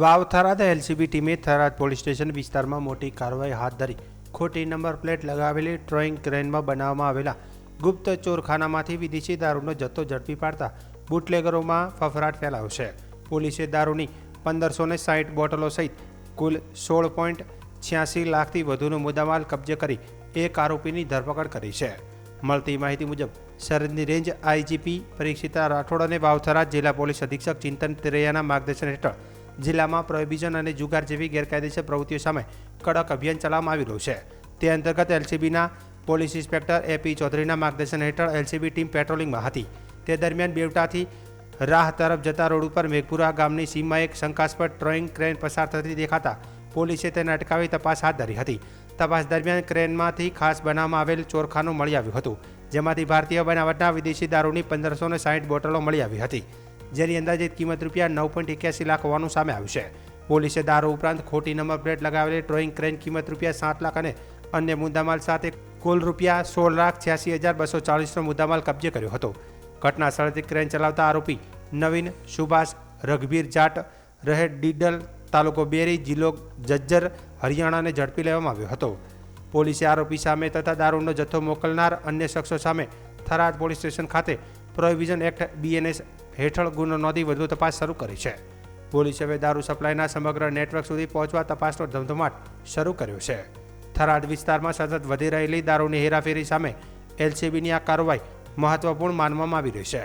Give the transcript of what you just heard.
Vav Tharad LCB ટીમે Tharad police station વિસ્તારમાં મોટી કાર્યવાહી હાથ ધરી ખોટી નંબર પ્લેટ લગાવેલી ટ્રોઈંગ ક્રેનમાં બનાવવામાં આવેલા ગુપ્ત ચોરખાનામાંથી વિદેશી દારૂનો જથ્થો ઝડપી પાડતા બુટલેગરોમાં ફફડાટ ફેલાયો છે. પોલીસે દારૂની 1560 બોટલો સહિત કુલ 16.86 લાખથી વધુનો મુદ્દામાલ કબજે કરી એક આરોપીની ધરપકડ કરી છે. મળતી માહિતી મુજબ સરહદની રેન્જ આઈજીપી પરીક્ષિતા રાઠોડ અને વાવથરા જિલ્લા પોલીસ અધિક્ષક ચિંતન તિરૈયાના માર્ગદર્શન હેઠળ જિલ્લામાં પ્રોહિબિશન અને જુગાર જેવી ગેરકાયદેસર પ્રવૃત્તિઓ સામે કડક અભિયાન ચલાવવામાં આવી રહ્યું છે. તે અંતર્ગત એલસીબીના પોલીસ ઇન્સ્પેક્ટર એપી ચૌધરીના માર્ગદર્શન હેઠળ એલસીબી ટીમ પેટ્રોલિંગમાં હતી. તે દરમિયાન બેવટાથી રાહ તરફ જતા રોડ ઉપર મેઘપુરા ગામની સીમમાં એક શંકાસ્પદ ટ્રોઈંગ ક્રેન પસાર થતી દેખાતા પોલીસે તેને અટકાવી તપાસ હાથ ધરી હતી. તપાસ દરમિયાન ક્રેનમાંથી ખાસ બનાવવામાં આવેલ ચોરખાનું મળી આવ્યું હતું, જેમાંથી ભારતીય બનાવટના વિદેશી દારૂની 1560 બોટલો મળી આવી હતી, જેની અંદાજિત કિંમત રૂપિયા 9.81 લાખ હોવાનું સામે આવ્યું છે. પોલીસે દારૂ ઉપરાંત ખોટી નંબર પ્લેટ લગાવેલી ટ્રોઈંગ ક્રેન કિંમત રૂપિયા 7 લાખ અને અન્ય મુદ્દામાલ સાથે કુલ રૂપિયા 16,86,240નો મુદ્દામાલ કબજે કર્યો હતો. ઘટના સ્થળેથી ક્રેન ચલાવતા આરોપી નવીન સુભાષ રઘબીર જાટ રહે ડીડલ તાલુકો બેરી જિલ્લો જજ્જર હરિયાણાને ઝડપી લેવામાં આવ્યો હતો. પોલીસે આરોપી સામે તથા દારૂનો જથ્થો મોકલનાર અન્ય શખ્સો સામે થરાદ પોલીસ સ્ટેશન ખાતે પ્રોહિબિશન એક્ટ બીએનએસ હેઠળ ગુનો નોંધી વધુ તપાસ શરૂ કરી છે. પોલીસે હવે દારૂ સપ્લાયના સમગ્ર નેટવર્ક સુધી પહોંચવા તપાસનો ધમધમાટ શરૂ કર્યો છે. થરાદ વિસ્તારમાં સતત વધી રહેલી દારૂની હેરાફેરી સામે એલસીબીની આ કાર્યવાહી મહત્વપૂર્ણ માનવામાં આવી રહી છે.